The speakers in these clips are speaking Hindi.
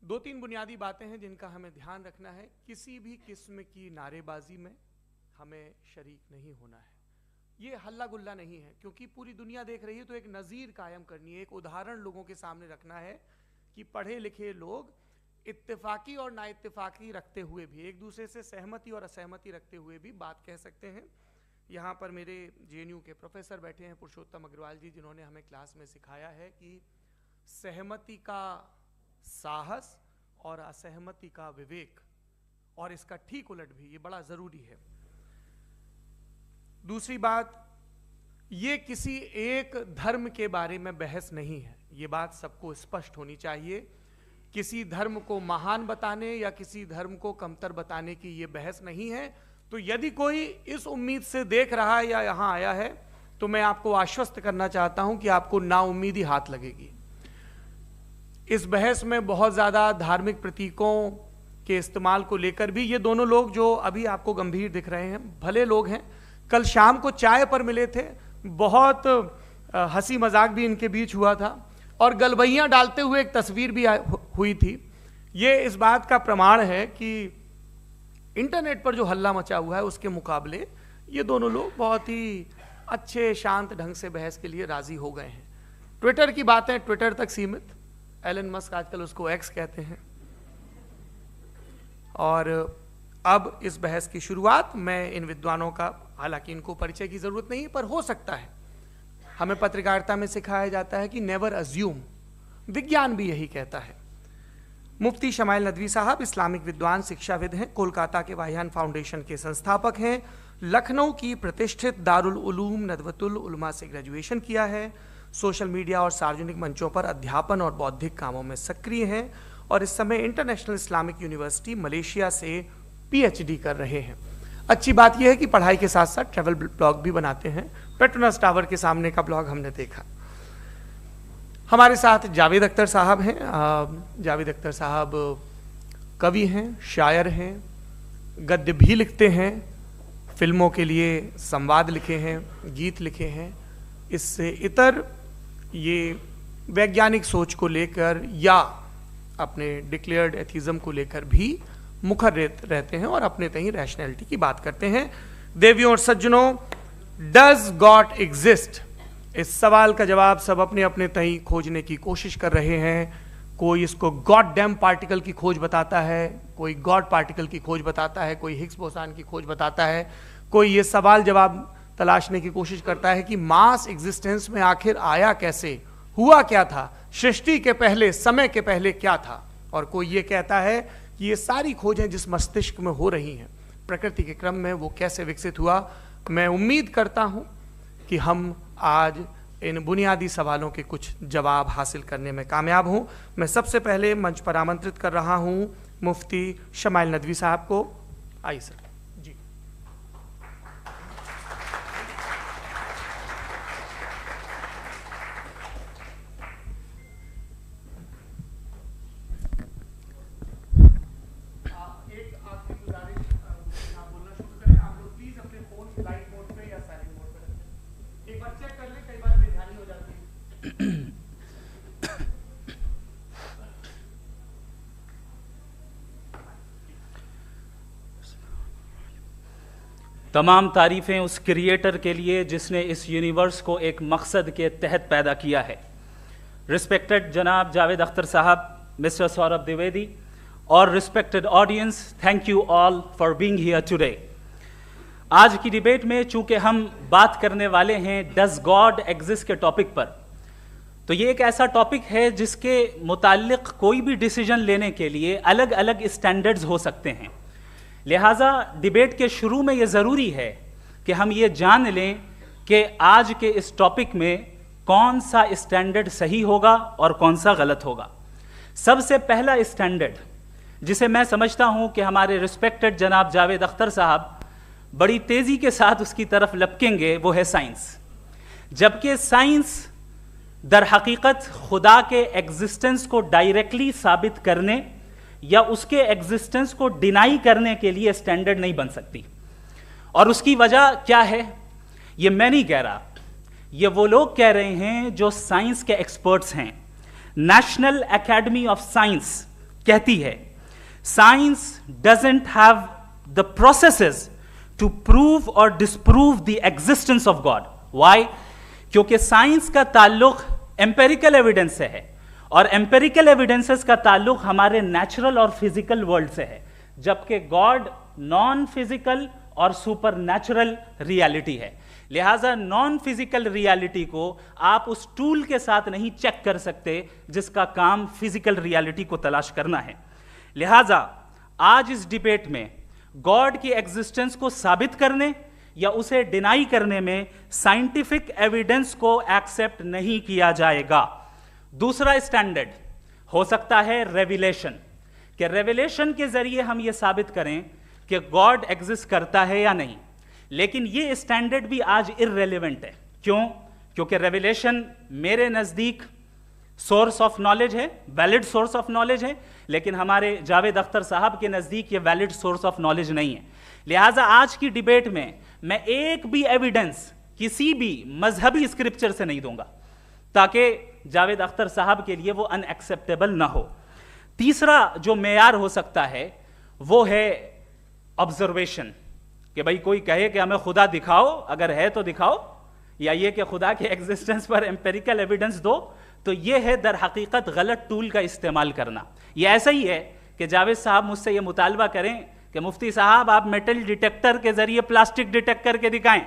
दो तीन बुनियादी बातें हैं जिनका हमें ध्यान रखना है। किसी भी किस्म की नारेबाजी में हमें शरीक नहीं होना है। ये हल्ला गुल्ला नहीं है, क्योंकि पूरी दुनिया देख रही है, तो एक नज़ीर कायम करनी है, एक उदाहरण लोगों के सामने रखना है कि पढ़े लिखे लोग इत्तेफाकी और नाइत्तेफाकी रखते हुए भी, एक दूसरे से सहमति और असहमति रखते हुए भी बात कह सकते हैं। यहाँ पर मेरे JNU के प्रोफेसर बैठे हैं, पुरुषोत्तम अग्रवाल जी, जिन्होंने हमें क्लास में सिखाया है कि सहमति का साहस और असहमति का विवेक, और इसका ठीक उलट भी, ये बड़ा जरूरी है। दूसरी बात, ये किसी एक धर्म के बारे में बहस नहीं है, ये बात सबको स्पष्ट होनी चाहिए। किसी धर्म को महान बताने या किसी धर्म को कमतर बताने की ये बहस नहीं है। तो यदि कोई इस उम्मीद से देख रहा है या यहां आया है, तो मैं आपको आश्वस्त करना चाहता हूं कि आपको नाउम्मीदी हाथ लगेगी। इस बहस में बहुत ज्यादा धार्मिक प्रतीकों के इस्तेमाल को लेकर भी ये दोनों लोग जो अभी आपको गंभीर दिख रहे हैं, भले लोग हैं, कल शाम को चाय पर मिले थे, बहुत हंसी मजाक भी इनके बीच हुआ था, और गलबैयां डालते हुए एक तस्वीर भी हुई थी। ये इस बात का प्रमाण है कि इंटरनेट पर जो हल्ला मचा हुआ है उसके मुकाबले ये दोनों लोग बहुत ही अच्छे शांत ढंग से बहस के लिए राजी हो गए हैं। ट्विटर की बातें ट्विटर तक सीमित, एलन मस्क आजकल उसको एक्स कहते हैं। और अब इस बहस की शुरुआत मैं इन विद्वानों का, हालांकि इनको परिचय की जरूरत नहीं, पर हो सकता है, हमें पत्रकारिता में सिखाया जाता है कि नेवर अज्यूम, विज्ञान भी यही कहता है। मुफ्ती शमाइल नदवी साहब इस्लामिक विद्वान, शिक्षाविद हैं, कोलकाता के वाहियान फाउंडेशन के संस्थापक हैं, लखनऊ की प्रतिष्ठित दारुल उलूम नदवतुल उलमा से ग्रेजुएशन किया है, सोशल मीडिया और सार्वजनिक मंचों पर अध्यापन और बौद्धिक कामों में सक्रिय हैं, और इस समय इंटरनेशनल इस्लामिक यूनिवर्सिटी मलेशिया से PhD कर रहे हैं। अच्छी बात यह है कि पढ़ाई के साथ साथ ट्रैवल ब्लॉग भी बनाते हैं। पेट्रोनस टावर के सामने का ब्लॉग हमने देखा। हमारे साथ जावेद अख्तर साहब हैं। जावेद अख्तर साहब कवि हैं, शायर हैं, गद्य भी लिखते हैं, फिल्मों के लिए संवाद लिखे हैं, गीत लिखे हैं। इससे इतर ये वैज्ञानिक सोच को लेकर या अपने डिक्लेयर्ड एथिज्म को लेकर भी मुखर रहते हैं और अपने तहीं रैशनैलिटी की बात करते हैं। देवियों और सज्जनों, डज गॉड एग्जिस्ट? इस सवाल का जवाब सब अपने अपने तहीं खोजने की कोशिश कर रहे हैं। कोई इसको गॉड डैम पार्टिकल की खोज बताता है, कोई गॉड पार्टिकल की खोज बताता है, कोई हिग्स बोसान की खोज बताता है, कोई ये सवाल जवाब तलाशने की कोशिश करता है कि मास एग्जिस्टेंस में आखिर आया कैसे, हुआ क्या था, सृष्टि के पहले, समय के पहले क्या था। और कोई ये कहता है कि ये सारी खोजें जिस मस्तिष्क में हो रही हैं प्रकृति के क्रम में, वो कैसे विकसित हुआ। मैं उम्मीद करता हूं कि हम आज इन बुनियादी सवालों के कुछ जवाब हासिल करने में कामयाब हों। मैं सबसे पहले मंच पर आमंत्रित कर रहा हूं मुफ्ती शमाइल नदवी साहब को। आइए सर। जी, एक आखिरी गुजारिश, आप बोलना शुरू करें, आप लोग प्लीज अपने फोन फ्लाइट मोड पे या साइलेंट मोड पे रखें। एक बार चेक कर लें, कई बार बेध्यानी हो जाती है। तमाम तारीफ़ें उस क्रिएटर के लिए जिसने इस यूनिवर्स को एक मकसद के तहत पैदा किया है। रिस्पेक्टेड जनाब जावेद अख्तर साहब, मिस्टर सौरभ द्विवेदी और respected audience, thank you all for being here today. आज की डिबेट में चूंकि हम बात करने वाले हैं डज गॉड एग्जिस्ट के टॉपिक पर, तो ये एक ऐसा टॉपिक है जिसके मुताल्लिक कोई भी डिसीजन लेने के लिए अलग अलग स्टैंडर्ड्स हो सकते हैं। लिहाजा डिबेट के शुरू में ये ज़रूरी है कि हम ये जान लें कि आज के इस टॉपिक में कौन सा स्टैंडर्ड सही होगा और कौन सा गलत होगा। सबसे पहला स्टैंडर्ड जिसे मैं समझता हूं कि हमारे रिस्पेक्टेड जनाब जावेद अख्तर साहब बड़ी तेज़ी के साथ उसकी तरफ लपकेंगे, वो है साइंस। जबकि साइंस दर हकीकत खुदा के एग्जिस्टेंस को डायरेक्टली साबित करने या उसके एग्जिस्टेंस को डिनाई करने के लिए स्टैंडर्ड नहीं बन सकती। और उसकी वजह क्या है, ये मैं नहीं कह रहा, ये वो लोग कह रहे हैं जो साइंस के एक्सपर्ट्स हैं। नेशनल एकेडमी ऑफ साइंस कहती है science doesn't have the processes to prove और disprove the existence of God. Why? क्योंकि साइंस का ताल्लुक एम्पेरिकल एविडेंस से है और एम्पेरिकल एविडेंसेस का ताल्लुक हमारे नेचुरल और फिजिकल वर्ल्ड से है, जबकि गॉड नॉन फिजिकल और सुपर नेचुरल रियलिटी है। लिहाजा नॉन फिजिकल रियलिटी को आप उस टूल के साथ नहीं चेक कर सकते जिसका काम फिजिकल रियलिटी को तलाश करना है। लिहाजा आज इस डिबेट में गॉड की एग्जिस्टेंस को साबित करने या उसे डिनाई करने में साइंटिफिक एविडेंस को एक्सेप्ट नहीं किया जाएगा। दूसरा स्टैंडर्ड हो सकता है रेविलेशन, कि रेविलेशन के जरिए हम यह साबित करें कि गॉड एग्जिस्ट करता है या नहीं, लेकिन यह स्टैंडर्ड भी आज इररेलेवेंट है। क्यों? क्योंकि रेविलेशन मेरे नजदीक सोर्स ऑफ नॉलेज है, वैलिड सोर्स ऑफ नॉलेज है, लेकिन हमारे जावेद अख्तर साहब के नजदीक ये वैलिड सोर्स ऑफ नॉलेज नहीं है। लिहाजा आज की डिबेट में मैं एक भी एविडेंस किसी भी मजहबी स्क्रिप्चर से नहीं दूंगा ताकि जावेद अख्तर साहब के लिए वो अनएक्सेप्टेबल ना हो। तीसरा जो मेयार हो सकता है वो है ऑब्जर्वेशन, कि भाई कोई कहे कि हमें खुदा दिखाओ, अगर है तो दिखाओ, या ये कि खुदा के एग्जिस्टेंस पर एम्पेरिकल एविडेंस दो, तो ये है दर हकीकत गलत टूल का इस्तेमाल करना। ये ऐसा ही है कि जावेद साहब मुझसे ये मुतालबा करें कि मुफ्ती साहब आप मेटल डिटेक्टर के जरिए प्लास्टिक डिटेक्ट करके दिखाएं।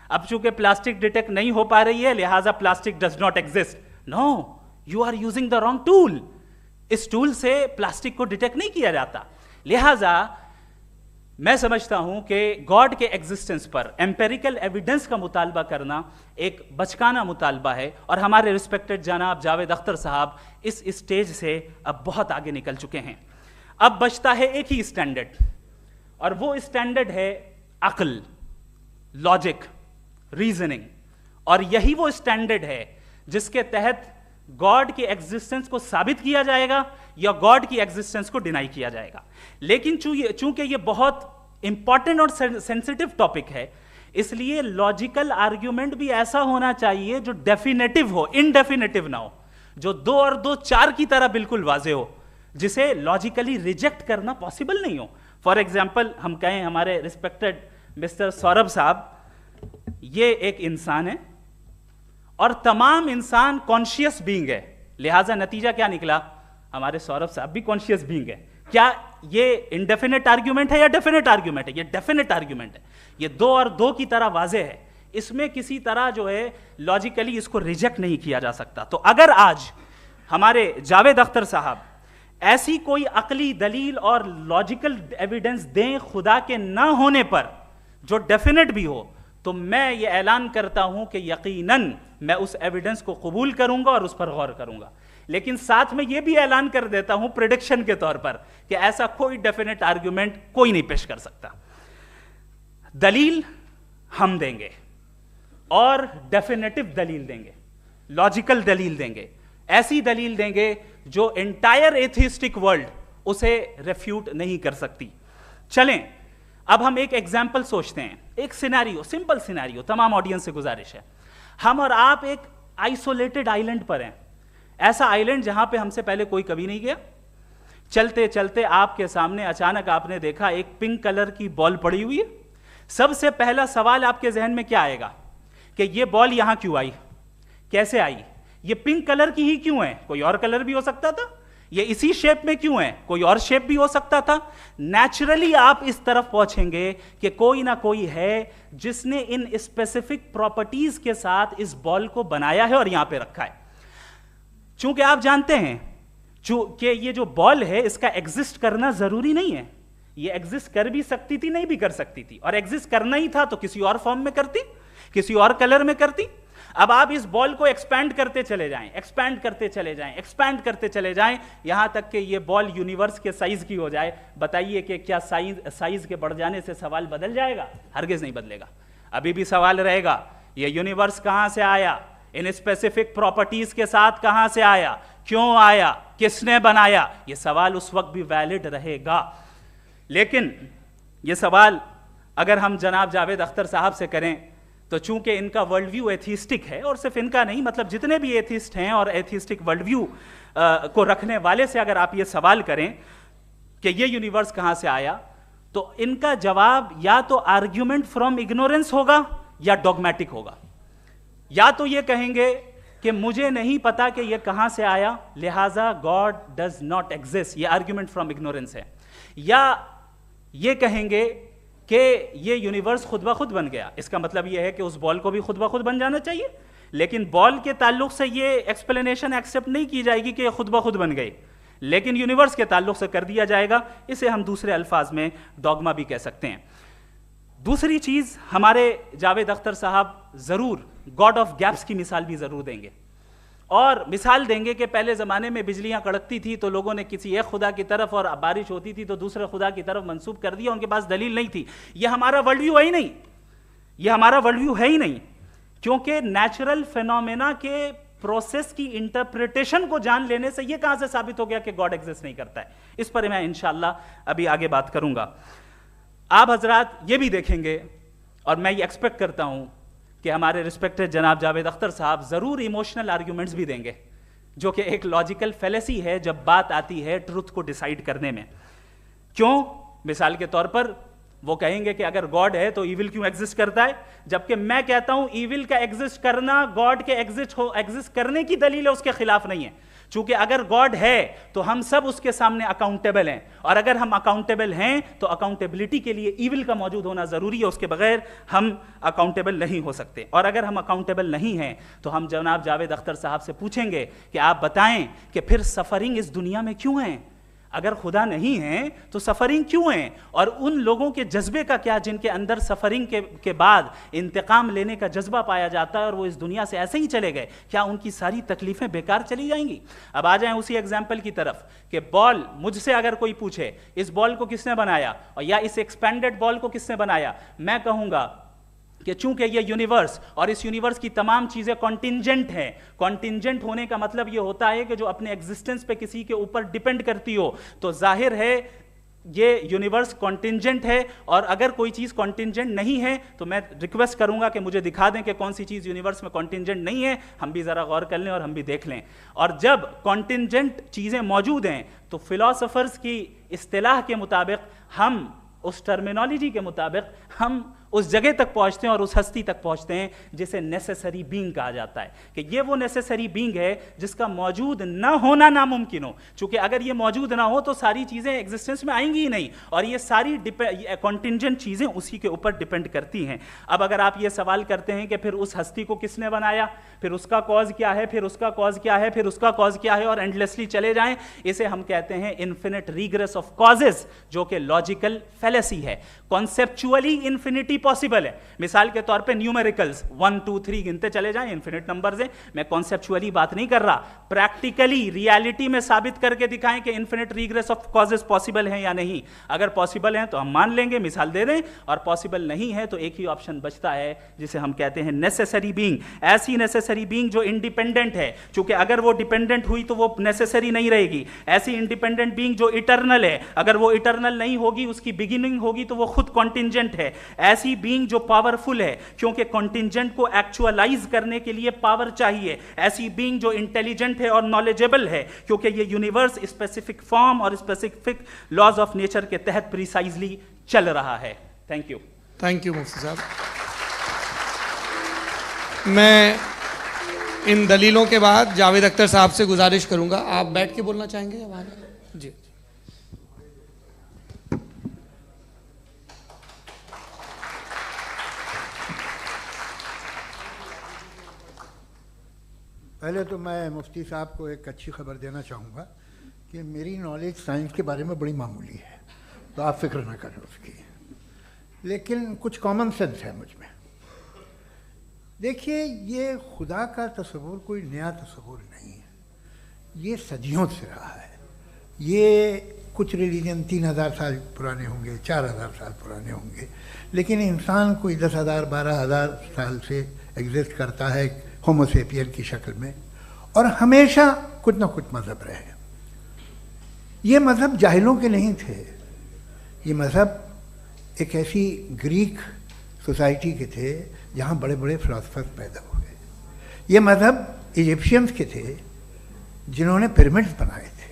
अब चूंकि प्लास्टिक डिटेक्ट नहीं हो पा रही है लिहाजा plastic does not exist. No, you are using the wrong tool. इस टूल से प्लास्टिक को डिटेक्ट नहीं किया जाता। लिहाजा मैं समझता हूं कि गॉड के एग्जिस्टेंस पर एम्पेरिकल एविडेंस का मुतालबा करना एक बचकाना मुतालबा है, और हमारे रिस्पेक्टेड जनाब जावेद अख्तर साहब इस स्टेज से अब बहुत आगे निकल चुके हैं। अब बचता है एक ही स्टैंडर्ड, और वो स्टैंडर्ड है अक्ल, लॉजिक, रीजनिंग। और यही वो स्टैंडर्ड है जिसके तहत गॉड की एग्जिस्टेंस को साबित किया जाएगा या गॉड की एग्जिस्टेंस को डिनाई किया जाएगा। लेकिन चूंकि ये बहुत इंपॉर्टेंट और सेंसिटिव टॉपिक है, इसलिए लॉजिकल आर्ग्यूमेंट भी ऐसा होना चाहिए जो डेफिनेटिव हो, इनडेफिनेटिव ना हो, जो 2 और 2 4 की तरह बिल्कुल वाजे हो, जिसे लॉजिकली रिजेक्ट करना पॉसिबल नहीं हो। फॉर एग्जाम्पल हम कहें हमारे रिस्पेक्टेड मिस्टर सौरभ साहब, ये एक इंसान है और तमाम इंसान कॉन्शियस बीइंग है, लिहाजा नतीजा क्या निकला, हमारे सौरभ साहब भी कॉन्शियस बीइंग है। क्या ये इनडेफिनेट आर्ग्यूमेंट है या डेफिनेट आर्ग्यूमेंट है? ये डेफिनेट आर्ग्यूमेंट है। ये 2 और 2 की तरह वाजे है, इसमें किसी तरह जो है लॉजिकली इसको रिजेक्ट नहीं किया जा सकता। तो अगर आज हमारे जावेद अख्तर साहब ऐसी कोई अकली दलील और लॉजिकल एविडेंस दें खुदा के ना होने पर जो डेफिनेट भी हो, तो मैं ये ऐलान करता हूं कि यकीनन मैं उस एविडेंस को कबूल करूंगा और उस पर गौर करूंगा। लेकिन साथ में यह भी ऐलान कर देता हूं प्रेडिक्शन के तौर पर कि ऐसा कोई डेफिनेट आर्ग्यूमेंट कोई नहीं पेश कर सकता। दलील हम देंगे और डेफिनेटिव दलील देंगे, लॉजिकल दलील देंगे, ऐसी दलील देंगे जो एंटायर एथिस्टिक वर्ल्ड उसे रेफ्यूट नहीं कर सकती। चलें अब हम एक एग्जाम्पल सोचते हैं, एक सिनेरियो, सिंपल सिनेरियो, तमाम ऑडियंस से गुजारिश है, हम और आप एक आइसोलेटेड आइलैंड पर हैं, ऐसा आइलैंड जहां पे हमसे पहले कोई कभी नहीं गया। चलते चलते आपके सामने अचानक आपने देखा एक पिंक कलर की बॉल पड़ी हुई है। सबसे पहला सवाल आपके जहन में क्या आएगा कि ये बॉल यहां क्यों आई, कैसे आई, ये पिंक कलर की ही क्यों है, कोई और कलर भी हो सकता था, ये इसी शेप में क्यों है, कोई और शेप भी हो सकता था। नेचुरली आप इस तरफ पहुंचेंगे कि कोई ना कोई है जिसने इन स्पेसिफिक प्रॉपर्टीज के साथ इस बॉल को बनाया है और यहां पे रखा है। चूंकि आप जानते हैं कि ये जो बॉल है इसका एग्जिस्ट करना जरूरी नहीं है, ये एग्जिस्ट कर भी सकती थी, नहीं भी कर सकती थी, और एग्जिस्ट करना ही था तो किसी और फॉर्म में करती, किसी और कलर में करती। अब आप इस बॉल को एक्सपैंड करते चले जाएं, एक्सपैंड करते चले जाएं, एक्सपैंड करते चले जाएं, यहां तक कि ये बॉल यूनिवर्स के साइज की हो जाए। बताइए कि क्या साइज के बढ़ जाने से सवाल बदल जाएगा? हरगिज नहीं बदलेगा। अभी भी सवाल रहेगा ये यूनिवर्स कहां से आया, इन स्पेसिफिक प्रॉपर्टीज के साथ कहां से आया, क्यों आया, किसने बनाया, यह सवाल उस वक्त भी वैलिड रहेगा। लेकिन यह सवाल अगर हम जनाब जावेद अख्तर साहब से करें तो चूंकि इनका वर्ल्ड व्यू एथिस्टिक है, और सिर्फ इनका नहीं, मतलब जितने भी एथिस्ट हैं और एथिस्टिक वर्ल्ड व्यू को रखने वाले से अगर आप ये सवाल करें कि ये यूनिवर्स कहां से आया, तो इनका जवाब या तो आर्ग्यूमेंट फ्रॉम इग्नोरेंस होगा या डॉगमेटिक होगा। या तो ये कहेंगे कि मुझे नहीं पता कि ये कहां से आया, लिहाजा गॉड डज नॉट एग्जिस्ट, ये आर्ग्यूमेंट फ्रॉम इग्नोरेंस है। या ये कहेंगे कि ये यूनिवर्स खुद ब खुद बन गया, इसका मतलब ये है कि उस बॉल को भी खुद ब खुद बन जाना चाहिए, लेकिन बॉल के ताल्लुक से ये एक्सप्लेनेशन एक्सेप्ट नहीं की जाएगी कि ये खुद ब खुद बन गई, लेकिन यूनिवर्स के ताल्लुक से कर दिया जाएगा। इसे हम दूसरे अल्फाज में डॉगमा भी कह सकते हैं। दूसरी चीज, हमारे जावेद अख्तर साहब जरूर गॉड ऑफ गैप्स की मिसाल भी जरूर देंगे, और मिसाल देंगे कि पहले ज़माने में बिजलियां कड़कती थी तो लोगों ने किसी एक खुदा की तरफ, और बारिश होती थी तो दूसरे खुदा की तरफ मंसूब कर दिया, उनके पास दलील नहीं थी। यह हमारा वर्ल्ड व्यू है ही नहीं, यह हमारा वर्ल्ड व्यू है ही नहीं, क्योंकि नेचुरल फिनोमेना के प्रोसेस की इंटरप्रिटेशन को जान लेने से यह कहां से साबित हो गया कि गॉड एग्जिस्ट नहीं करता है। इस पर मैं इंशाअल्लाह अभी आगे बात करूंगा। आप हजरात ये भी देखेंगे, और मैं ये एक्सपेक्ट करता हूं कि हमारे रिस्पेक्टेड जनाब जावेद अख्तर साहब जरूर इमोशनल आर्ग्यूमेंट्स भी देंगे, जो कि एक लॉजिकल फेलेसी है जब बात आती है ट्रुथ को डिसाइड करने में। क्यों? मिसाल के तौर पर वो कहेंगे कि अगर गॉड है तो ईविल क्यों एग्जिस्ट करता है, जबकि मैं कहता हूं ईविल का एग्जिस्ट करना गॉड के एग्जिस्ट करने की दलील है, उसके खिलाफ नहीं है। चूंकि अगर गॉड है तो हम सब उसके सामने अकाउंटेबल हैं, और अगर हम अकाउंटेबल हैं तो अकाउंटेबिलिटी के लिए ईविल का मौजूद होना जरूरी है, उसके बगैर हम अकाउंटेबल नहीं हो सकते। और अगर हम अकाउंटेबल नहीं हैं तो हम जनाब जावेद अख्तर साहब से पूछेंगे कि आप बताएं कि फिर सफरिंग इस दुनिया में क्यों है? अगर खुदा नहीं है तो सफरिंग क्यों है? और उन लोगों के जज्बे का क्या जिनके अंदर सफरिंग के बाद इंतकाम लेने का जज्बा पाया जाता है और वो इस दुनिया से ऐसे ही चले गए, क्या उनकी सारी तकलीफें बेकार चली जाएंगी? अब आ जाएं उसी एग्जाम्पल की तरफ कि बॉल, मुझसे अगर कोई पूछे इस बॉल को किसने बनाया और या इस एक्सपेंडेड बॉल को किसने बनाया, मैं कहूंगा कि चूंकि ये यूनिवर्स और इस यूनिवर्स की तमाम चीजें कॉन्टिंजेंट हैं। कॉन्टिंजेंट होने का मतलब ये होता है कि जो अपने एग्जिस्टेंस पे किसी के ऊपर डिपेंड करती हो, तो जाहिर है ये यूनिवर्स कॉन्टिंजेंट है। और अगर कोई चीज कॉन्टिंजेंट नहीं है तो मैं रिक्वेस्ट करूंगा कि मुझे दिखा दें कि कौन सी चीज यूनिवर्स में कॉन्टिंजेंट नहीं है, हम भी जरा गौर कर लें और हम भी देख लें। और जब कॉन्टिंजेंट चीजें मौजूद हैं तो फिलोसोफर्स की इस्तिलाह के मुताबिक, हम उस टर्मिनोलॉजी के मुताबिक हम उस जगह तक पहुंचते हैं और उस हस्ती तक पहुंचते हैं जिसे नेसेसरी बीइंग कहा जाता है, कि ये वो नेसेसरी बीइंग है जिसका मौजूद ना होना नामुमकिन हो। क्योंकि अगर ये मौजूद ना हो तो सारी चीजें एग्जिस्टेंस में आएंगी ही नहीं, और ये सारी कॉन्टिंजेंट चीजें उसी के ऊपर डिपेंड करती हैं। अब अगर आप ये सवाल करते हैं कि फिर उस हस्ती को किसने बनाया, फिर उसका कॉज क्या है, फिर उसका कॉज क्या है, फिर उसका कॉज क्या है, और एंडलेसली चले जाएं, इसे हम कहते हैं इन्फिनिट रिग्रेस ऑफ कॉजेस, जो कि लॉजिकल फेलेसी है। कॉन्सेप्चुअली इन्फिनिटी पॉसिबल है। मिसाल के तौर पे न्यूमेरिकल्स 1 2 3 गिनते चले जाएं, इन्फिनिट नंबर्स हैं। मैं कॉन्सेप्चुअली बात नहीं कर रहा, प्रैक्टिकली रियलिटी में साबित करके दिखाएं कि infinite regress of causes possible हैं या नहीं। अगर पॉसिबल हैं तो हम मान लेंगे, मिसाल दे दें, और पॉसिबल नहीं है तो एक ही ऑप्शन बचता है जिसे हम कहते हैं नेसेसरी बीइंग। ऐसी नेसेसरी बीइंग जो इंडिपेंडेंट है, क्योंकि अगर वो डिपेंडेंट हुई तो वो नेसेसरी नहीं रहेगी। ऐसी इंडिपेंडेंट बीइंग जो इटर्नल है, अगर वो इटर्नल नहीं होगी, उसकी बिगिनिंग होगी तो वो खुद कॉन्टिंजेंट है। ऐसी बीइंग जो पावरफुल है, क्योंकि कॉन्टिंजेंट को एक्चुअलाइज करने के लिए पावर चाहिए। ऐसी बीइंग जो इंटेलिजेंट है और नॉलेजेबल है, क्योंकि ये यूनिवर्स स्पेसिफिक फॉर्म और स्पेसिफिक लॉज ऑफ नेचर के तहत प्रिसाइजली चल रहा है। Thank you. थैंक यू मुफ्ती साहब। मैं इन दलीलों के बाद जावेद अख्तर साहब से गुजारिश करूंगा, आप बैठ के बोलना चाहेंगे या बाहर? जी। पहले तो मैं मुफ्ती साहब को एक अच्छी खबर देना चाहूँगा कि मेरी नॉलेज साइंस के बारे में बड़ी मामूली है, तो आप फिक्र ना करें उसकी, लेकिन कुछ कॉमन सेंस है मुझ में। देखिए, ये खुदा का तस्वुर कोई नया तस्वुर नहीं है, ये सदियों से रहा है। ये कुछ रिलीजन 3000 साल पुराने होंगे, 4000 साल पुराने होंगे, लेकिन इंसान कोई 10,000 12,000 साल से एग्जिस्ट करता है होमोसेपियन की शक्ल में, और हमेशा कुछ ना कुछ मज़हब रहे। ये मज़हब जाहिलों के नहीं थे, ये मज़हब एक ऐसी ग्रीक सोसाइटी के थे जहाँ बड़े बड़े फिलोसफर्स पैदा हुए। ये मज़हब इजिप्शियंस के थे जिन्होंने पिरामिड्स बनाए थे,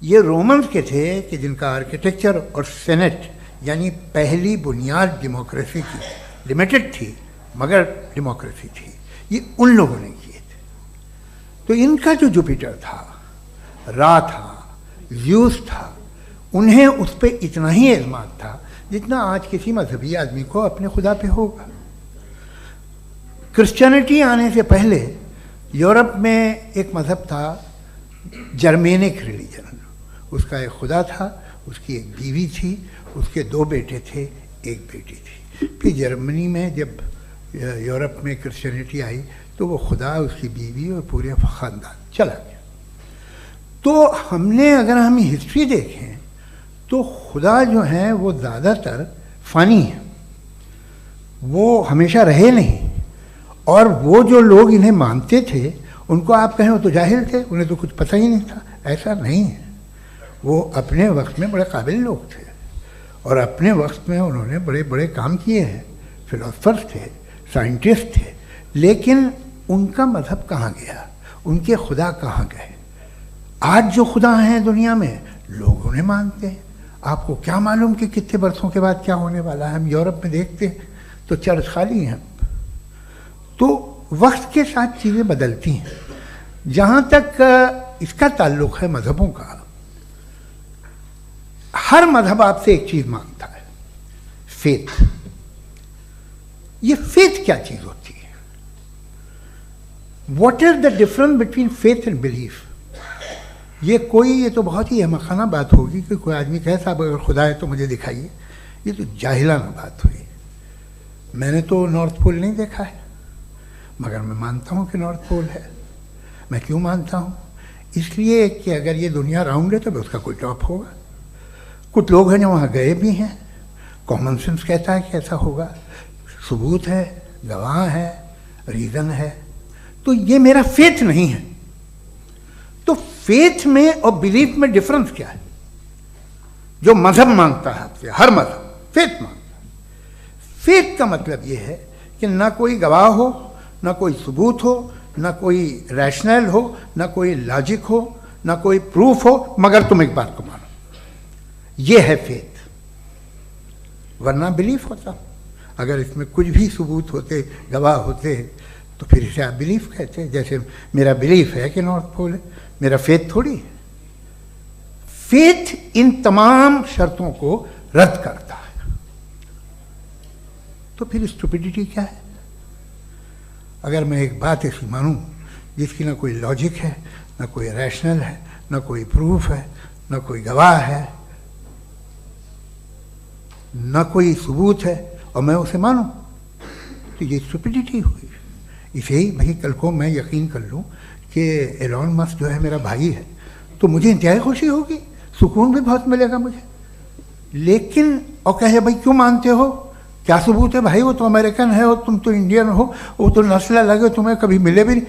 ये रोमन्स के थे कि जिनका आर्किटेक्चर और सेनेट यानी पहली बुनियाद डेमोक्रेसी की लिमिटेड थी मगर डेमोक्रेसी थी, ये उन लोगों ने किए थे। तो इनका जो जुपिटर था, रा था, ज़्यूस था, उन्हें उस पर इतना ही एतमाद था जितना आज किसी मजहबी आदमी को अपने खुदा पे होगा। क्रिश्चियनिटी आने से पहले यूरोप में एक मज़हब था जर्मेनिक रिलीजन, उसका एक खुदा था, उसकी एक बीवी थी, उसके 2 बेटे थे, एक बेटी थी। फिर जर्मनी में जब यूरोप में क्रिश्चियनिटी आई तो वो खुदा, उसकी बीवी और पूरे ख़ानदान चला गया। तो हमने अगर हम हिस्ट्री देखें तो खुदा जो हैं वो ज़्यादातर फ़ानी है, वो हमेशा रहे नहीं। और वो जो लोग इन्हें मानते थे उनको आप कहें वो तो जाहिल थे, उन्हें तो कुछ पता ही नहीं था, ऐसा नहीं है। वो अपने वक्त में बड़े काबिल लोग थे और अपने वक्त में उन्होंने बड़े बड़े काम किए हैं, फिलोसफर्स थे, साइंटिस्ट थे, लेकिन उनका मज़हब कहाँ गया, उनके खुदा कहाँ गए? आज जो खुदा हैं दुनिया में लोग उन्हें मानते हैं। आपको क्या मालूम कि कितने बरसों के बाद क्या होने वाला है? हम यूरोप में देखते हैं तो चर्च खाली हैं। तो वक्त के साथ चीज़ें बदलती हैं। जहाँ तक इसका ताल्लुक़ है मज़हबों का, हर मज़हब आपसे एक चीज़ मांगता है, फेथ। ये फेथ क्या चीज़ होती है? What is the difference between faith and belief? ये तो बहुत ही अहमखाना बात होगी कि कोई आदमी कहे साहब अगर खुदा है तो मुझे दिखाइए। ये तो जाहिलाना बात हुई। मैंने तो नॉर्थ पोल नहीं देखा है, मगर मैं मानता हूँ कि नॉर्थ पोल है। मैं क्यों मानता हूँ? इसलिए कि अगर ये दुनिया राउंड है तो उसका कोई टॉप होगा। कुछ लोग हैं जो वहाँ गए भी हैं, कॉमन सेंस कहता है कि ऐसा होगा, सबूत है, गवाह है, रीज़न है। तो ये मेरा फेथ नहीं है। तो फेथ में और बिलीफ में डिफरेंस क्या है? जो मजहब मांगता है आपसे, हर मजहब फेथ मांगता है। फेथ का मतलब ये है कि ना कोई गवाह हो, ना कोई सबूत हो, ना कोई रैशनल हो, ना कोई लॉजिक हो, ना कोई प्रूफ हो, मगर तुम एक बात को मानो। ये है फेथ। वरना बिलीफ होता। अगर इसमें कुछ भी सबूत होते, गवाह होते, तो फिर इसे आप बिलीफ कहते। जैसे मेरा बिलीफ है कि नॉर्थ पोल है, मेरा फेथ थोड़ी है। फेथ इन तमाम शर्तों को रद्द करता है। तो फिर स्टुपिडिटी क्या है? अगर मैं एक बात ऐसी मानूं जिसकी ना कोई लॉजिक है, ना कोई रैशनल है, ना कोई प्रूफ है, ना कोई गवाह है, ना कोई सबूत है, और मैं उसे मानूं, तो ये स्टुपिडिटी हुई। इसे ही भाई कल को मैं यकीन कर लूं कि एलॉन मस्क जो है मेरा भाई है, तो मुझे इंतहाई खुशी होगी, सुकून भी बहुत मिलेगा मुझे। लेकिन और कहे भाई क्यों मानते हो, क्या सबूत है? भाई वो तो अमेरिकन है और तुम तो इंडियन हो, वो तो नस्ल अलग है, तुम्हें कभी मिले भी नहीं।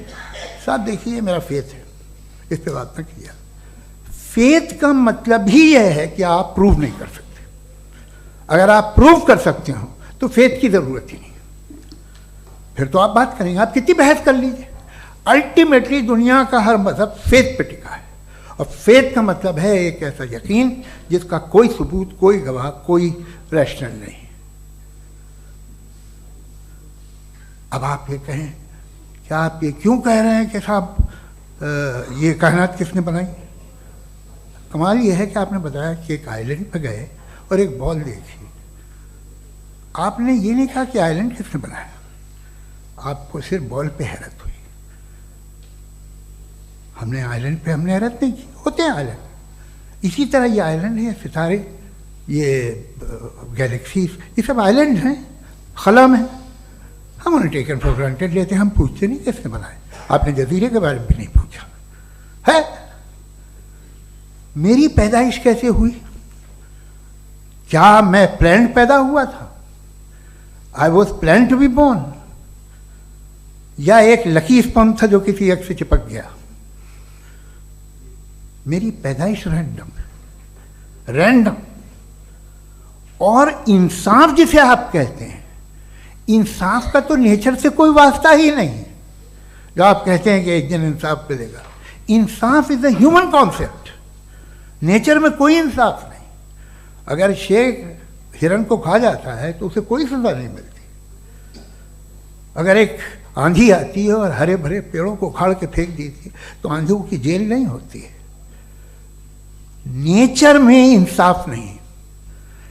साहब देखिए मेरा फेथ है, इस पर बात न किया। फेथ का मतलब ही यह है कि आप प्रूव नहीं कर सकते। अगर आप प्रूव कर सकते हो तो फेथ की जरूरत ही नहीं, फिर तो आप बात करेंगे, आप कितनी बहस कर लीजिए। अल्टीमेटली दुनिया का हर मजहब फेथ पे टिका है, और फेथ का मतलब है एक ऐसा यकीन जिसका कोई सबूत, कोई गवाह, कोई रैशनल नहीं। अब आप ये कहें, क्या आप ये क्यों कह रहे हैं कि साहब ये कायनात किसने बनाई? कमाल ये है कि आपने बताया कि एक आइलैंड पे गए और एक बॉल देखी। आपने ये नहीं कहा कि आइलैंड किसने बनाया, आपको सिर्फ बॉल पे हैरत हुई। हमने आइलैंड पे हमने हैरत नहीं की, होते हैं आइलैंड। इसी तरह ये आइलैंड है, सितारे, ये गैलेक्सीज, ये सब आइलैंड हैं, खला में। हम उन्हें टेकन फॉर ग्रांटेड लेते हैं, हम पूछते नहीं किसने बनाए। आपने जजीरे के बारे में भी नहीं पूछा है। मेरी पैदाइश कैसे हुई? क्या मैं प्लान्ड पैदा हुआ था? I was plan to be born, या एक लकी स्पर्म था जो किसी एक से चिपक गया? मेरी पैदाइश रैंडम। और इंसाफ जिसे आप कहते हैं, इंसाफ का तो नेचर से कोई वास्ता ही नहीं है। जो आप कहते हैं कि एक दिन इंसाफ मिलेगा, इंसाफ is a human concept, nature में कोई इंसाफ नहीं। अगर शेर हिरन को खा जाता है तो उसे कोई सजा नहीं मिलती। अगर एक आंधी आती है और हरे भरे पेड़ों को उखाड़ के फेंक देती है तो आंधियों की जेल नहीं होती है। नेचर में इंसाफ नहीं,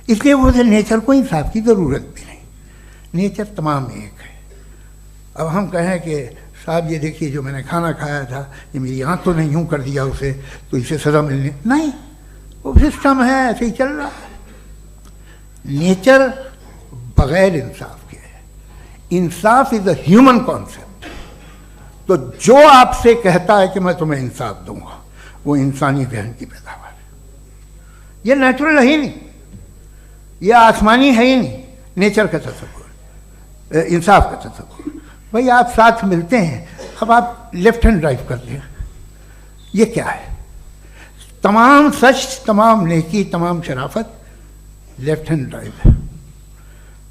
इसलिए वो नेचर को इंसाफ की जरूरत भी नहीं। नेचर तमाम एक है। अब हम कहें कि साहब ये देखिए जो मैंने खाना खाया था ये मेरी आँख तो नहीं यूँ कर दिया उसे तो इसे सज़ा मिलने, नहीं, वो सिस्टम है, ऐसे ही चल रहा है। नेचर बगैर इंसाफ के है। इंसाफ इज अ ह्यूमन कॉन्सेप्ट। तो जो आपसे कहता है कि मैं तुम्हें इंसाफ दूंगा वो इंसानी जहन की पैदावार है। ये नेचुरल है ही नहीं, ये आसमानी है ही नहीं। नेचर का तसव्वुर, इंसाफ का तसव्वुर। भाई आप साथ मिलते हैं, अब आप लेफ्ट हैंड ड्राइव करते हैं, ये क्या है? तमाम सच, तमाम नेकी, तमाम शराफत लेफ्ट हैंड ड्राइव है।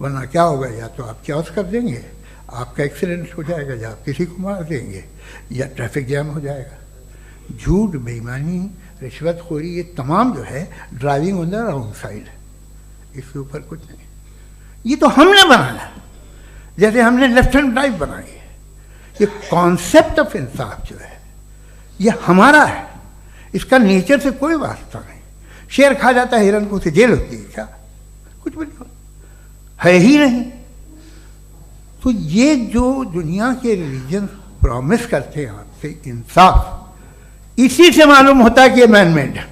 वरना क्या होगा, या तो आप क्रॉस कर देंगे, आपका एक्सीडेंट हो जाएगा, या आप किसी को मार देंगे, या ट्रैफिक जैम हो जाएगा। झूठ, बेईमानी, रिश्वतखोरी, ये तमाम जो है driving on the wrong side है। इसके ऊपर कुछ नहीं। ये तो हमने बनाया, जैसे हमने लेफ्ट हैंड ड्राइव बनाई है। ये कॉन्सेप्ट ऑफ इंसाफ जो है ये हमारा है, इसका नेचर से कोई वास्ता नहीं। शेर खा जाता है हिरन को, उसे जेल होती है क्या? कुछ भी नहीं, है ही नहीं। तो ये जो दुनिया के रिलीजन प्रॉमिस करते हैं आपसे इंसाफ, इसी से मालूम होता है कि ये मैन मेड है।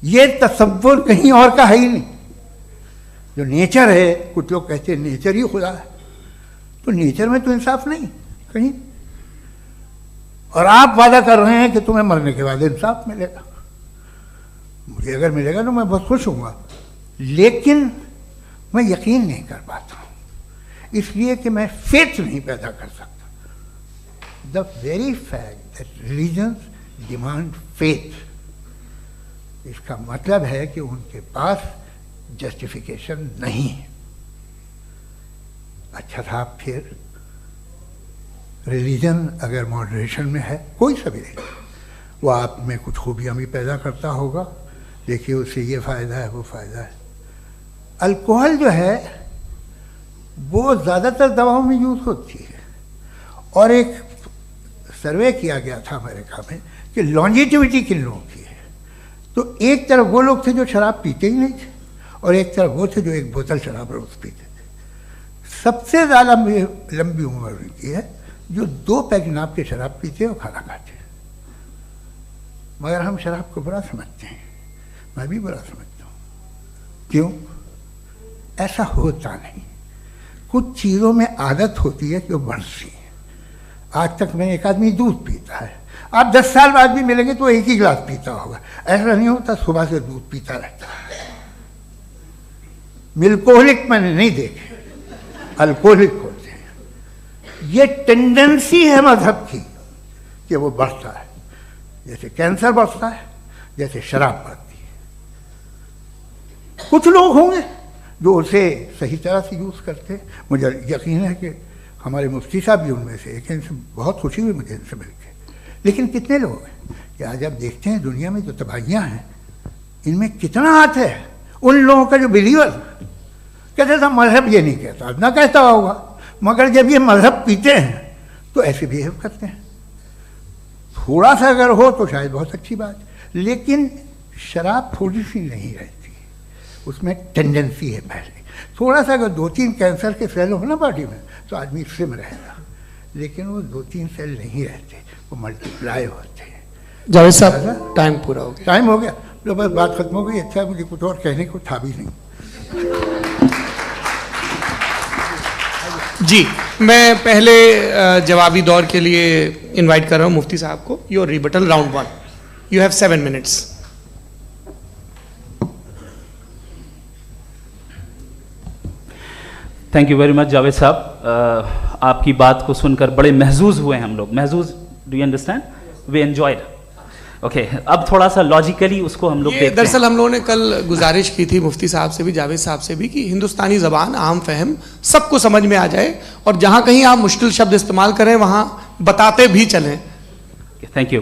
ये तसव्वुर कहीं और का है ही नहीं। जो नेचर है, कुछ लोग कहते हैं नेचर ही खुदा है, तो नेचर में तो इंसाफ नहीं कहीं। और आप वादा कर रहे हैं कि तुम्हें मरने के बाद इंसाफ मिलेगा। मुझे अगर मिलेगा तो मैं बहुत खुश हूँगा, लेकिन मैं यकीन नहीं कर पाता हूँ, इसलिए कि मैं फेथ नहीं पैदा कर सकता। The very fact that religions demand faith, इसका मतलब है कि उनके पास जस्टिफिकेशन नहीं है। अच्छा था, फिर रिलीजन अगर मॉडरेशन में है, कोई सा भी नहीं, वो आप में कुछ खूबियाँ भी पैदा करता होगा, देखिए उससे ये फ़ायदा है, वो फ़ायदा है। अल्कोहल जो है वो ज़्यादातर दवाओं में यूज़ होती है, और एक सर्वे किया गया था अमेरिका में कि लॉन्जिटिविटी किन लोगों की है। तो एक तरफ वो लोग थे जो शराब पीते ही नहीं थे, और एक तरफ वो थे जो एक बोतल शराब रोज़ पीते थे। सबसे ज़्यादा लंबी उम्र उनकी है जो 2 पैक नाप के शराब पीते और खाना खाते हैं। मगर हम शराब को बुरा समझते हैं, मैं भी बुरा समझता हूँ। क्यों? ऐसा होता नहीं। कुछ चीज़ों में आदत होती है कि वो बढ़ती है। आज तक मैं एक आदमी दूध पीता है, आप 10 साल बाद भी मिलेंगे तो एक ही गिलास पीता होगा। ऐसा नहीं होता, सुबह से दूध पीता रहता है। मिल्कोहलिक मैंने नहीं देखे, अल्कोहलिक होते हैं। ये टेंडेंसी है मजहब की कि वो बढ़ता है, जैसे कैंसर बढ़ता है, जैसे शराब बढ़ती है। कुछ लोग होंगे जो उसे सही तरह से यूज़ करते हैं। मुझे यकीन है कि हमारे मुफ्ती साहब भी उनमें से एक हैं, इनसे बहुत खुशी हुई मुझे इनसे मिलकर। लेकिन कितने लोग हैं कि आज आप देखते हैं दुनिया में जो तबाहियाँ हैं, इनमें कितना हाथ है उन लोगों का जो बिलीवर कहते था मजहब ये नहीं कहता, ना कहता होगा, मगर जब ये मजहब पीते हैं तो ऐसे बिहेव करते हैं। थोड़ा सा अगर हो तो शायद बहुत अच्छी बात, लेकिन शराब थोड़ी सी नहीं रहती, उसमें टेंडेंसी है पहले। थोड़ा सा अगर 2-3 कैंसर के सेल हो ना बॉडी में तो आदमी स्लिम रहेगा, लेकिन वो 2-3 सेल नहीं रहते, वो मल्टीप्लाई होते हैं। जावेद साहब टाइम पूरा हो गया। टाइम हो गया, तो बस बात खत्म हो गई। अच्छा, मुझे कुछ और कहने को था भी नहीं। जी, मैं पहले जवाबी दौर के लिए इनवाइट कर रहा हूं मुफ्ती साहब को। Your rebuttal round 1, you have 7 minutes. Thank you very much Javed साहब, आपकी बात को सुनकर बड़े महजूज हुए हम लोग। महजूज, do you understand? We enjoyed. Okay, अब थोड़ा सा लॉजिकली उसको हम लोग देखते हैं। दरअसल हम लोगों ने कल गुजारिश की थी मुफ्ती साहब से भी, जावेद साहब से भी, कि हिंदुस्तानी ज़बान आम फहम सबको समझ में आ जाए, और जहाँ कहीं आप मुश्किल शब्द इस्तेमाल करें वहाँ बताते भी चलें। Thank you.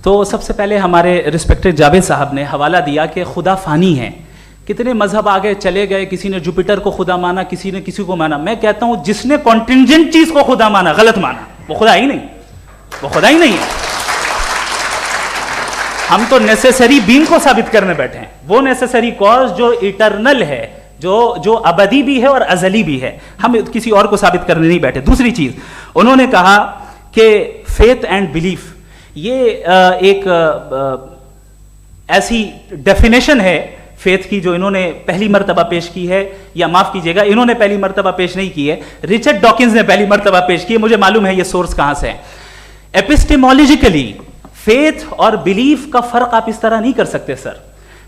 तो सबसे पहले हमारे रिस्पेक्टेड जावेद साहब ने हवाला दिया कि खुदा फ़ानी है, कितने मजहब आगे चले गए, किसी ने जुपिटर को खुदा माना, किसी ने किसी को माना। मैं कहता हूं जिसने कॉन्टिंजेंट चीज को खुदा माना, गलत माना, वो खुदा ही नहीं, वो खुदा ही नहीं है। हम तो नेसेसरी बीइंग को साबित करने बैठे हैं, वो नेसेसरी कॉज जो इटरनल है, जो अबदी भी है और अजली भी है, हम किसी और को साबित करने नहीं बैठे। दूसरी चीज उन्होंने कहा कि फेथ एंड बिलीफ, ये एक ऐसी डेफिनेशन है फेथ की जो इन्होंने पहली मर्तबा पेश की है, या माफ कीजिएगा इन्होंने पहली मर्तबा पेश नहीं की है, रिचर्ड डॉकिंस ने पहली मर्तबा पेश की है। मुझे मालूम है ये सोर्स कहां से है। एपिस्टेमोलॉजिकली फेथ और बिलीफ का फर्क आप इस तरह नहीं कर सकते सर।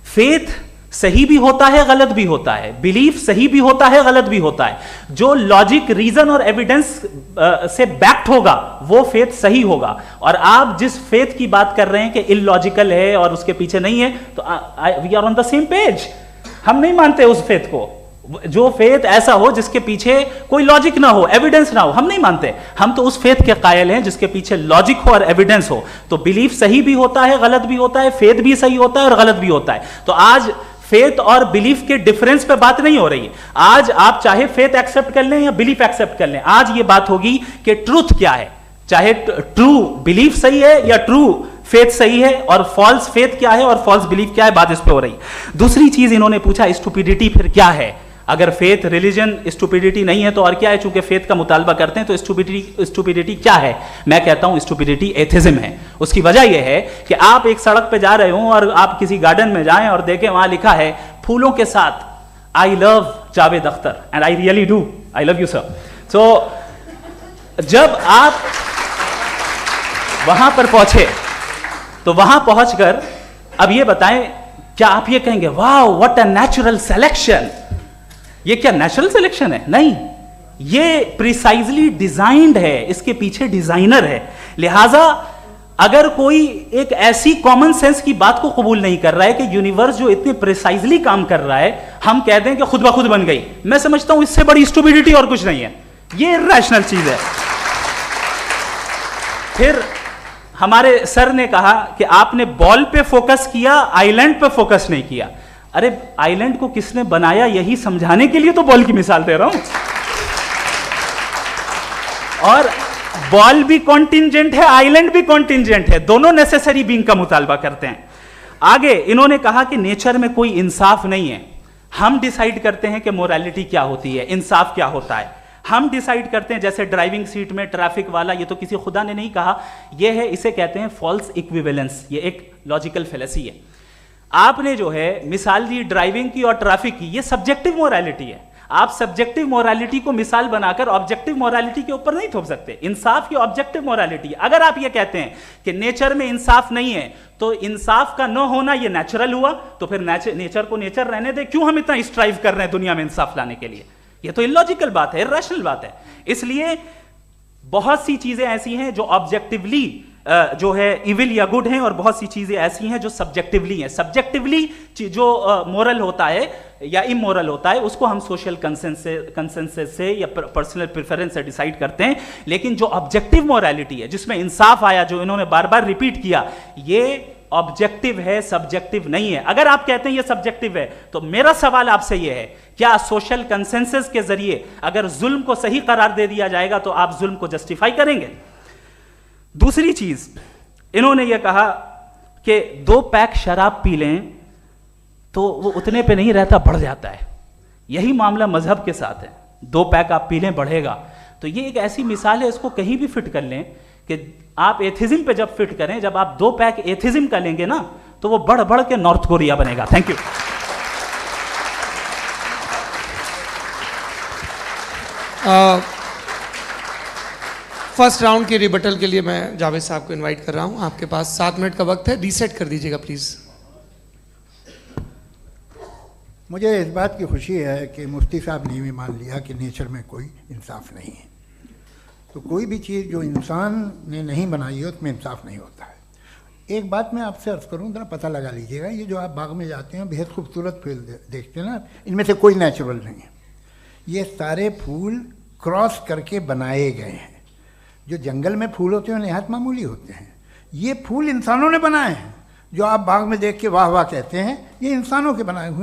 फेथ सही भी होता है, गलत भी होता है, बिलीफ सही भी होता है, गलत भी होता है। जो लॉजिक, रीजन और एविडेंस से बैक्ड होगा वो फेथ सही होगा। और आप जिस फेथ की बात कर रहे हैं कि इलॉजिकल है और उसके पीछे नहीं है, तो we are on the same page. हम नहीं मानते उस फेथ को, जो फेथ ऐसा हो जिसके पीछे कोई लॉजिक ना हो, एविडेंस ना हो, हम नहीं मानते। हम तो उस फेथ के कायल हैं जिसके पीछे लॉजिक हो और एविडेंस हो। तो बिलीफ सही भी होता है, गलत भी होता है, फेथ भी सही होता है और गलत भी होता है। तो आज फेथ और बिलीफ के डिफरेंस पे बात नहीं हो रही है। आज आप चाहे फेथ एक्सेप्ट कर लें या बिलीफ एक्सेप्ट कर लें, आज ये बात होगी कि ट्रूथ क्या है, चाहे ट्रू बिलीफ सही है या ट्रू फेथ सही है, और फॉल्स फेथ क्या है और फॉल्स बिलीफ क्या है, बात इस पे हो रही है। दूसरी चीज इन्होंने पूछा स्टुपिडिटी फिर क्या है। अगर फेथ रिलीजन स्टुपिडिटी नहीं है तो और क्या है? चूंकि फेथ का मुतालबा करते हैं तो स्टुपिडिटी क्या है? मैं कहता हूं स्टुपिडिटी एथिज्म है। उसकी वजह यह है कि आप एक सड़क पे जा रहे हो और आप किसी गार्डन में जाएं और देखें वहां लिखा है फूलों के साथ I love Javed Akhtar and I really do, I love you sir. So जब आप वहां पर पहुंचे तो वहां पहुंचकर अब ये बताएं, क्या आप ये कहेंगे wow what a natural selection? ये क्या नेचुरल सिलेक्शन है? नहीं, ये प्रिसाइजली डिजाइंड है, इसके पीछे डिजाइनर है। लिहाजा अगर कोई एक ऐसी कॉमन सेंस की बात को कबूल नहीं कर रहा है कि यूनिवर्स जो इतने प्रिसाइजली काम कर रहा है, हम कह दें कि खुद ब खुद बन गई, मैं समझता हूं इससे बड़ी स्टुपिडिटी और कुछ नहीं है। ये इर्रेशनल चीज है। फिर हमारे सर ने कहा कि आपने बॉल पे फोकस किया, आइलैंड पे फोकस नहीं किया। अरे आइलैंड को किसने बनाया यही समझाने के लिए तो बॉल की मिसाल दे रहा हूं। और बॉल भी कॉन्टिंजेंट है, आइलैंड भी कॉन्टिंजेंट है, दोनों नेसेसरी बीइंग का मुतालबा करते हैं। आगे इन्होंने कहा कि नेचर में कोई इंसाफ नहीं है। हम डिसाइड करते हैं कि मोरालिटी क्या होती है, इंसाफ क्या होता है। हम डिसाइड करते हैं, जैसे ड्राइविंग सीट में ट्रैफिक वाला, ये तो किसी खुदा ने नहीं कहा, ये है, इसे कहते हैं फॉल्स इक्विवेलेंस। ये एक लॉजिकल फेलेसी है। आपने जो है मिसाल दी ड्राइविंग की और ट्रैफिक की, ये सब्जेक्टिव मोरालिटी है। आप सब्जेक्टिव मोरालिटी को मिसाल बनाकर ऑब्जेक्टिव मोरालिटी के ऊपर नहीं थोप सकते। इंसाफ की ऑब्जेक्टिव मोरालिटी। अगर आप ये कहते हैं कि नेचर में इंसाफ नहीं है तो इंसाफ का न होना ये नेचुरल हुआ, तो फिर नेचर को नेचर रहने दे, क्यों हम इतना स्ट्राइव कर रहे हैं दुनिया में इंसाफ लाने के लिए? ये तो इलॉजिकल बात है, इर्रेशनल बात है। इसलिए बहुत सी चीजें ऐसी हैं जो ऑब्जेक्टिवली जो है इविल या गुड हैं, और बहुत सी चीजें ऐसी हैं जो सब्जेक्टिवली हैं। सब्जेक्टिवली जो मोरल होता है या इमोरल होता है उसको हम सोशल कंसेंसस से या पर्सनल प्रेफरेंस से डिसाइड करते हैं। लेकिन जो ऑब्जेक्टिव मोरालिटी है जिसमें इंसाफ आया, जो इन्होंने बार बार रिपीट किया, ये ऑब्जेक्टिव है, सब्जेक्टिव नहीं है। अगर आप कहते हैं ये सब्जेक्टिव है तो मेरा सवाल आपसे ये है, क्या सोशल कंसेंसस के जरिए अगर जुल्म को सही करार दे दिया जाएगा तो आप जुल्म को जस्टिफाई करेंगे? दूसरी चीज इन्होंने यह कहा कि 2 पैक शराब पी लें तो वो उतने पे नहीं रहता, बढ़ जाता है। यही मामला मजहब के साथ है। 2 पैक आप पी लें बढ़ेगा। तो ये एक ऐसी मिसाल है, इसको कहीं भी फिट कर लें कि आप एथिज्म पे जब फिट करें, जब आप 2 पैक एथिज्म का लेंगे ना तो वो बढ़ बढ़ के नॉर्थ कोरिया बनेगा। Thank you. फर्स्ट राउंड के रिबटल के लिए मैं जावेद साहब को इनवाइट कर रहा हूं। आपके पास 7 मिनट का वक्त है, रीसेट कर दीजिएगा प्लीज। मुझे इस बात की खुशी है कि मुफ्ती साहब ने भी मान लिया कि नेचर में कोई इंसाफ नहीं है। तो कोई भी चीज़ जो इंसान ने नहीं बनाई है उसमें इंसाफ नहीं होता है। एक बात मैं आपसे अर्ज़ करूँ, ज़रा पता लगा लीजिएगा, ये जो आप बाग में जाते हैं बेहद खूबसूरत फूल देखते हैं ना, इनमें से कोई नेचुरल नहीं है। ये सारे फूल क्रॉस करके बनाए गए हैं। जो जंगल में फूल होते हैं नहायत मामूली होते हैं। ये फूल इंसानों ने बनाए हैं। जो आप बाग में देख के वाह वाह कहते हैं, ये इंसानों के बनाए हुए हैं।